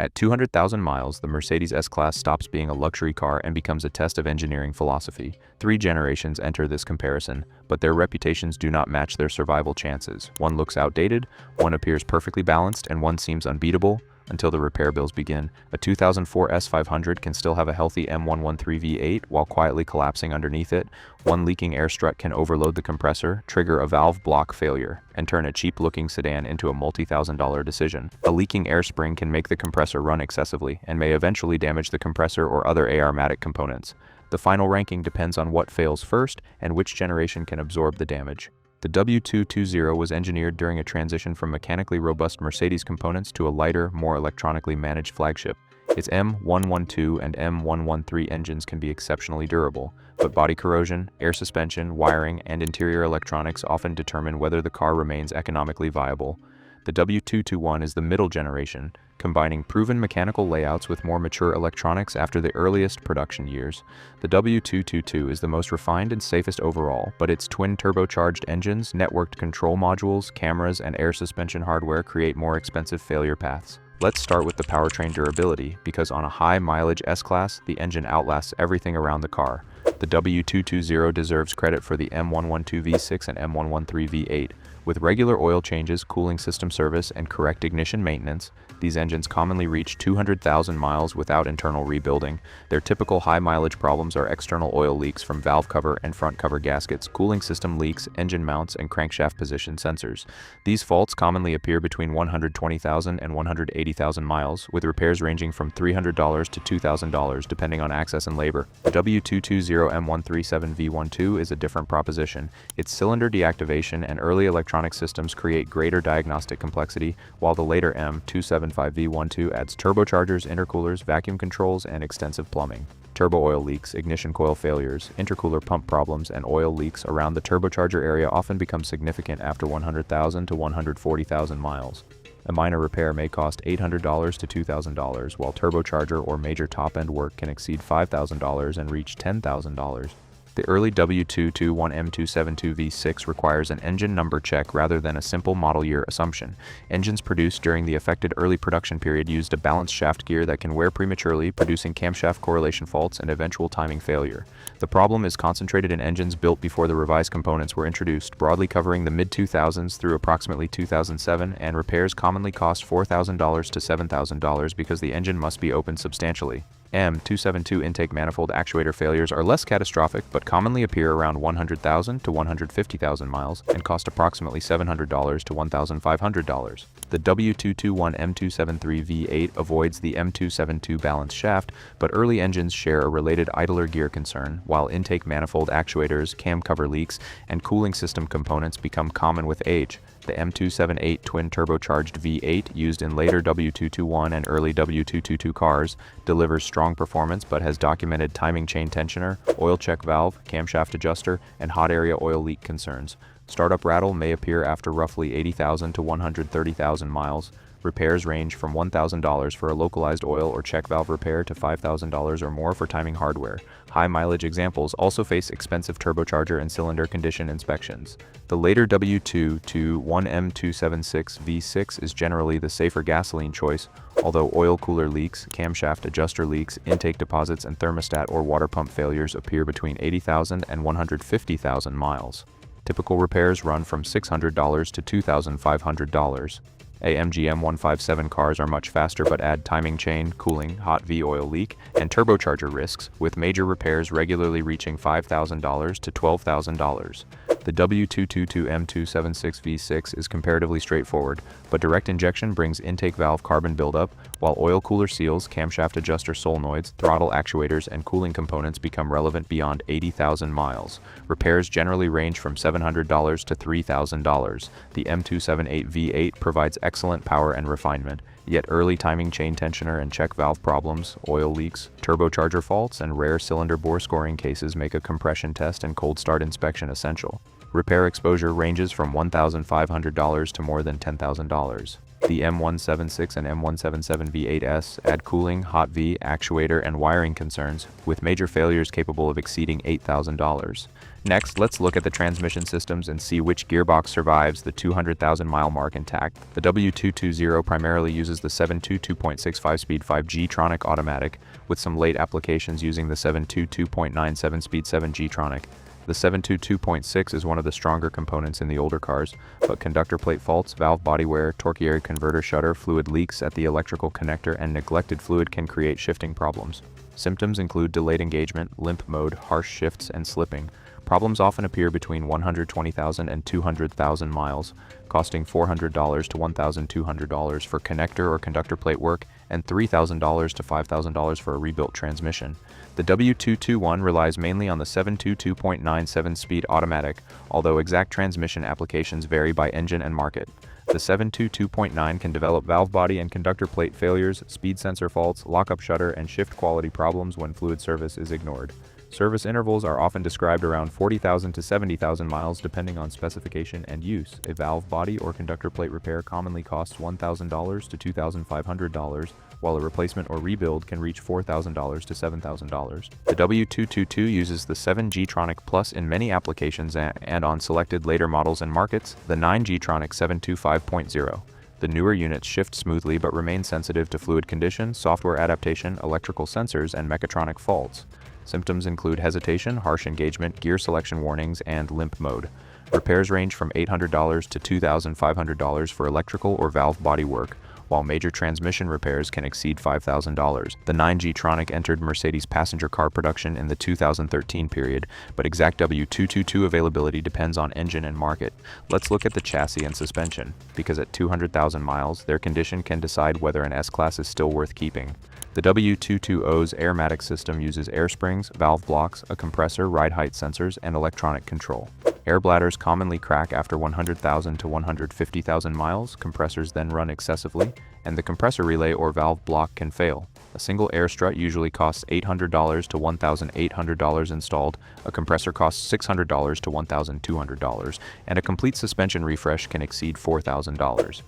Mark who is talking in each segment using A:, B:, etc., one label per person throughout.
A: At 200,000 miles, the Mercedes S Class stops being a luxury car and becomes a test of engineering philosophy. 3 generations enter this comparison, but their reputations do not match their survival chances. One looks outdated, one appears perfectly balanced, and one seems unbeatable until the repair bills begin. A 2004 S500 can still have a healthy M113 V8 while quietly collapsing underneath it. One leaking air strut can overload the compressor, trigger a valve block failure, and turn a cheap-looking sedan into a multi-thousand-dollar decision. A leaking air spring can make the compressor run excessively and may eventually damage the compressor or other aromatic components. The final ranking depends on what fails first and which generation can absorb the damage. The W220 was engineered during a transition from mechanically robust Mercedes components to a lighter, more electronically managed flagship. Its M112 and M113 engines can be exceptionally durable, but body corrosion, air suspension, wiring, and interior electronics often determine whether the car remains economically viable. The W221 is the middle generation, combining proven mechanical layouts with more mature electronics after the earliest production years. The W222 is the most refined and safest overall, but its twin turbocharged engines, networked control modules, cameras, and air suspension hardware create more expensive failure paths. Let's start with the powertrain durability, because on a high-mileage S-Class, the engine outlasts everything around the car. The W220 deserves credit for the M112 V6 and M113 V8. With regular oil changes, cooling system service, and correct ignition maintenance, these engines commonly reach 200,000 miles without internal rebuilding. Their typical high-mileage problems are external oil leaks from valve cover and front cover gaskets, cooling system leaks, engine mounts, and crankshaft position sensors. These faults commonly appear between 120,000 and 180,000 miles, with repairs ranging from $300 to $2,000 depending on access and labor. The W220 M137 V12 is a different proposition. Its cylinder deactivation and early electronic systems create greater diagnostic complexity, while the later M275 V12 adds turbochargers, intercoolers, vacuum controls, and extensive plumbing. Turbo oil leaks, ignition coil failures, intercooler pump problems, and oil leaks around the turbocharger area often become significant after 100,000 to 140,000 miles. A minor repair may cost $800 to $2,000, while turbocharger or major top-end work can exceed $5,000 and reach $10,000. The early W221 M272 V6 requires an engine number check rather than a simple model year assumption. Engines produced during the affected early production period used a balanced shaft gear that can wear prematurely, producing camshaft correlation faults and eventual timing failure. The problem is concentrated in engines built before the revised components were introduced, broadly covering the mid-2000s through approximately 2007, and repairs commonly cost $4,000 to $7,000 because the engine must be opened substantially. M272 intake manifold actuator failures are less catastrophic but commonly appear around 100,000 to 150,000 miles and cost approximately $700 to $1,500. The W221 M273 V8 avoids the M272 balanced shaft, but early engines share a related idler gear concern, while intake manifold actuators, cam cover leaks, and cooling system components become common with age. The M278 twin turbocharged V8, used in later W221 and early W222 cars, delivers strong performance but has documented timing chain tensioner, oil check valve, camshaft adjuster, and hot area oil leak concerns. Startup rattle may appear after roughly 80,000 to 130,000 miles. Repairs range from $1,000 for a localized oil or check valve repair to $5,000 or more for timing hardware. High mileage examples also face expensive turbocharger and cylinder condition inspections. The later W221 M276 V6 is generally the safer gasoline choice, although oil cooler leaks, camshaft adjuster leaks, intake deposits, and thermostat or water pump failures appear between 80,000 and 150,000 miles. Typical repairs run from $600 to $2,500. AMG M157 cars are much faster but add timing chain, cooling, hot V oil leak, and turbocharger risks, with major repairs regularly reaching $5,000 to $12,000. The W222 M276 V6 is comparatively straightforward, but direct injection brings intake valve carbon buildup, while oil cooler seals, camshaft adjuster solenoids, throttle actuators, and cooling components become relevant beyond 80,000 miles. Repairs generally range from $700 to $3,000. The M278 V8 provides excellent power and refinement, yet early timing chain tensioner and check valve problems, oil leaks, turbocharger faults, and rare cylinder bore scoring cases make a compression test and cold start inspection essential. Repair exposure ranges from $1,500 to more than $10,000. The M176 and M177 V8S add cooling, hot V, actuator, and wiring concerns, with major failures capable of exceeding $8,000. Next, let's look at the transmission systems and see which gearbox survives the 200,000-mile mark intact. The W220 primarily uses the 722.65-speed 5G-tronic automatic, with some late applications using the 722.97-speed 7G-tronic. The 722.6 is one of the stronger components in the older cars, but conductor plate faults, valve body wear, torque area converter shutter, fluid leaks at the electrical connector, and neglected fluid can create shifting problems. Symptoms include delayed engagement, limp mode, harsh shifts, and slipping. Problems often appear between 120,000 and 200,000 miles, costing $400 to $1,200 for connector or conductor plate work and $3,000 to $5,000 for a rebuilt transmission. The W221 relies mainly on the 722.97-speed automatic, although exact transmission applications vary by engine and market. The 722.9 can develop valve body and conductor plate failures, speed sensor faults, lockup shutter, and shift quality problems when fluid service is ignored. Service intervals are often described around 40,000 to 70,000 miles depending on specification and use. A valve body or conductor plate repair commonly costs $1,000 to $2,500, while a replacement or rebuild can reach $4,000 to $7,000. The W222 uses the 7G-tronic Plus in many applications and on selected later models and markets, the 9G-tronic 725.0. The newer units shift smoothly but remain sensitive to fluid condition, software adaptation, electrical sensors, and mechatronic faults. Symptoms include hesitation, harsh engagement, gear selection warnings, and limp mode. Repairs range from $800 to $2,500 for electrical or valve body work, while major transmission repairs can exceed $5,000. The 9G-tronic entered Mercedes passenger car production in the 2013 period, but exact W222 availability depends on engine and market. Let's look at the chassis and suspension, because at 200,000 miles, their condition can decide whether an S-Class is still worth keeping. The W220's airmatic system uses air springs, valve blocks, a compressor, ride height sensors, and electronic control. Air bladders commonly crack after 100,000 to 150,000 miles, compressors then run excessively, and the compressor relay or valve block can fail. A single air strut usually costs $800 to $1,800 installed, a compressor costs $600 to $1,200, and a complete suspension refresh can exceed $4,000.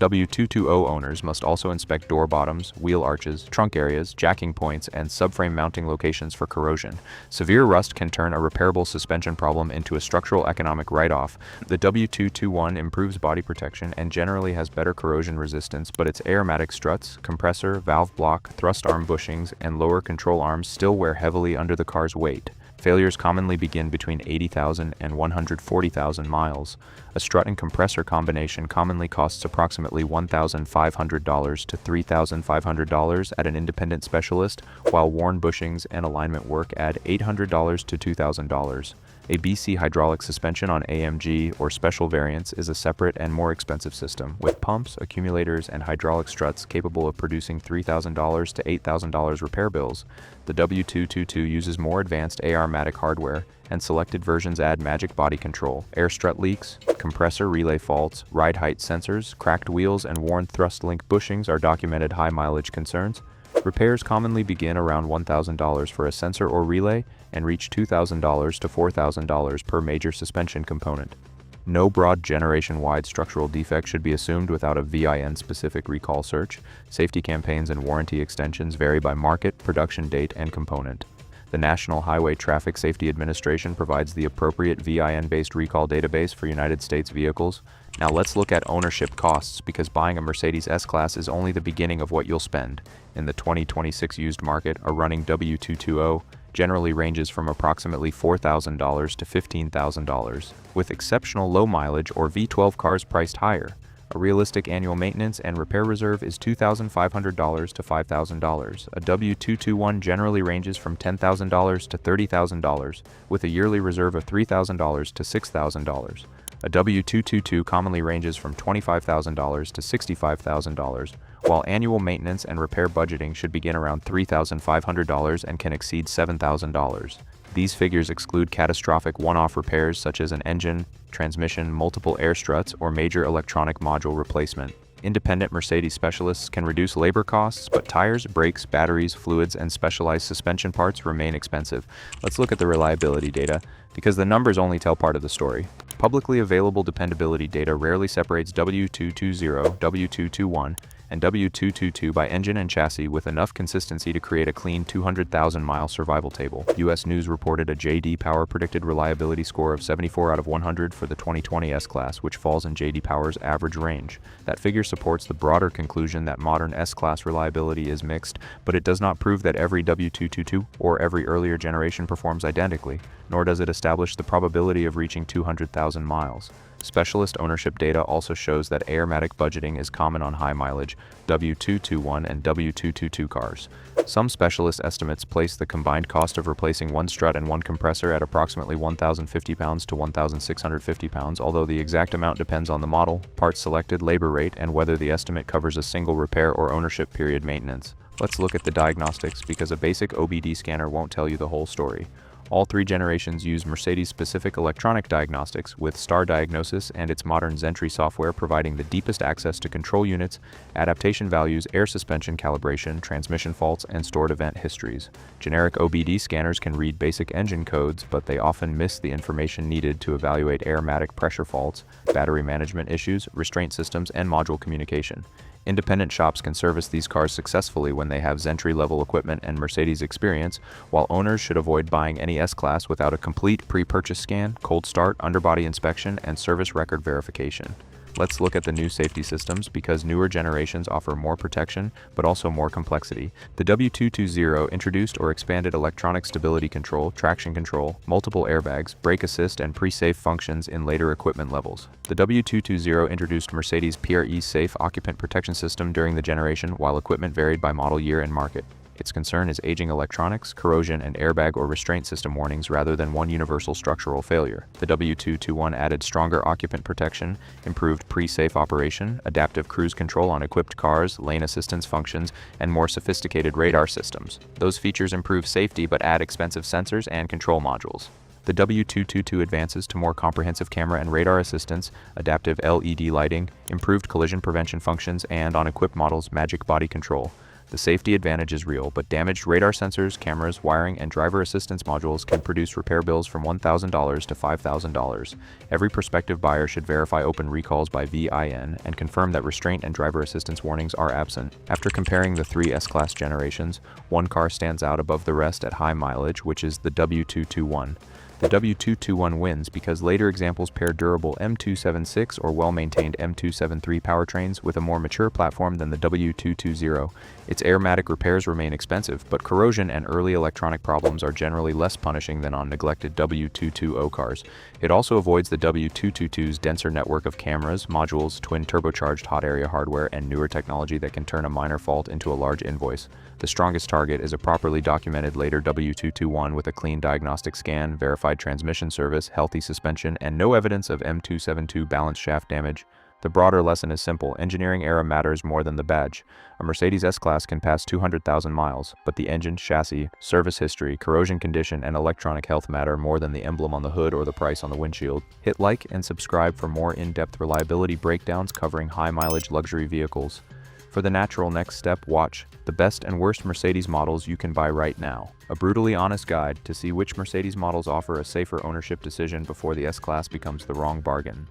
A: W220 owners must also inspect door bottoms, wheel arches, trunk areas, jacking points, and subframe mounting locations for corrosion. Severe rust can turn a repairable suspension problem into a structural economic write-off. The W221 improves body protection and generally has better corrosion resistance, but its airmatic struts, compressor, valve block, thrust arm bushings, and lower control arms still wear heavily under the car's weight. Failures commonly begin between 80,000 and 140,000 miles. A strut and compressor combination commonly costs approximately $1,500 to $3,500 at an independent specialist, while worn bushings and alignment work add $800 to $2,000. A BC hydraulic suspension on AMG or special variants is a separate and more expensive system, with pumps, accumulators, and hydraulic struts capable of producing $3,000 to $8,000 repair bills. The W222 uses more advanced AR-matic hardware, and selected versions add magic body control. Air strut leaks, compressor relay faults, ride height sensors, cracked wheels, and worn thrust link bushings are documented high-mileage concerns. Repairs commonly begin around $1,000 for a sensor or relay and reach $2,000 to $4,000 per major suspension component. No broad generation-wide structural defect should be assumed without a VIN-specific recall search. Safety campaigns and warranty extensions vary by market, production date, and component. The National Highway Traffic Safety Administration provides the appropriate VIN-based recall database for United States vehicles. Now let's look at ownership costs, because buying a Mercedes S-Class is only the beginning of what you'll spend. In the 2026 used market, a running W220 generally ranges from approximately $4,000 to $15,000, with exceptional low mileage or V12 cars priced higher. A realistic annual maintenance and repair reserve is $2,500 to $5,000. A W221 generally ranges from $10,000 to $30,000, with a yearly reserve of $3,000 to $6,000. A W222 commonly ranges from $25,000 to $65,000, while annual maintenance and repair budgeting should begin around $3,500 and can exceed $7,000. These figures exclude catastrophic one-off repairs such as an engine, transmission, multiple air struts, or major electronic module replacement. Independent Mercedes specialists can reduce labor costs, but tires, brakes, batteries, fluids, and specialized suspension parts remain expensive. Let's look at the reliability data, because the numbers only tell part of the story. Publicly available dependability data rarely separates W220, W221, and W222 by engine and chassis with enough consistency to create a clean 200,000-mile survival table. U.S. News reported a J.D. Power predicted reliability score of 74 out of 100 for the 2020 S-Class, which falls in J.D. Power's average range. That figure supports the broader conclusion that modern S-Class reliability is mixed, but it does not prove that every W222 or every earlier generation performs identically, nor does it establish the probability of reaching 200,000 miles. Specialist ownership data also shows that airmatic budgeting is common on high-mileage W221 and W222 cars. Some specialist estimates place the combined cost of replacing one strut and one compressor at approximately £1,050 to £1,650, although the exact amount depends on the model, parts selected, labor rate, and whether the estimate covers a single repair or ownership period maintenance. Let's look at the diagnostics, because a basic OBD scanner won't tell you the whole story. All three generations use Mercedes-specific electronic diagnostics, with Star Diagnosis and its modern Zentry software providing the deepest access to control units, adaptation values, air suspension calibration, transmission faults, and stored event histories. Generic OBD scanners can read basic engine codes, but they often miss the information needed to evaluate airmatic pressure faults, battery management issues, restraint systems, and module communication. Independent shops can service these cars successfully when they have Zentry-level equipment and Mercedes experience, while owners should avoid buying any S-Class without a complete pre-purchase scan, cold start, underbody inspection, and service record verification. Let's look at the new safety systems, because newer generations offer more protection, but also more complexity. The W220 introduced or expanded electronic stability control, traction control, multiple airbags, brake assist, and pre-safe functions in later equipment levels. The W220 introduced Mercedes PRE Safe Occupant Protection System during the generation, while equipment varied by model year and market. Its concern is aging electronics, corrosion, and airbag or restraint system warnings rather than one universal structural failure. The W221 added stronger occupant protection, improved pre-safe operation, adaptive cruise control on equipped cars, lane assistance functions, and more sophisticated radar systems. Those features improve safety but add expensive sensors and control modules. The W222 advances to more comprehensive camera and radar assistance, adaptive LED lighting, improved collision prevention functions, and, on equipped models, magic body control. The safety advantage is real, but damaged radar sensors, cameras, wiring, and driver assistance modules can produce repair bills from $1,000 to $5,000. Every prospective buyer should verify open recalls by VIN and confirm that restraint and driver assistance warnings are absent. After comparing the three S-Class generations, one car stands out above the rest at high mileage, which is the W221. The W221 wins because later examples pair durable M276 or well-maintained M273 powertrains with a more mature platform than the W220. Its airmatic repairs remain expensive, but corrosion and early electronic problems are generally less punishing than on neglected W220 cars. It also avoids the W222's denser network of cameras, modules, twin turbocharged hot area hardware, and newer technology that can turn a minor fault into a large invoice. The strongest target is a properly documented later W221 with a clean diagnostic scan, verified transmission service, healthy suspension, and no evidence of M272 balance shaft damage. The broader lesson is simple: engineering error matters more than the badge. A Mercedes S-Class can pass 200,000 miles, but the engine, chassis, service history, corrosion condition, and electronic health matter more than the emblem on the hood or the price on the windshield. Hit like and subscribe for more in-depth reliability breakdowns covering high-mileage luxury vehicles. For the natural next step, watch the best and worst Mercedes models you can buy right now. A brutally honest guide to see which Mercedes models offer a safer ownership decision before the S-Class becomes the wrong bargain.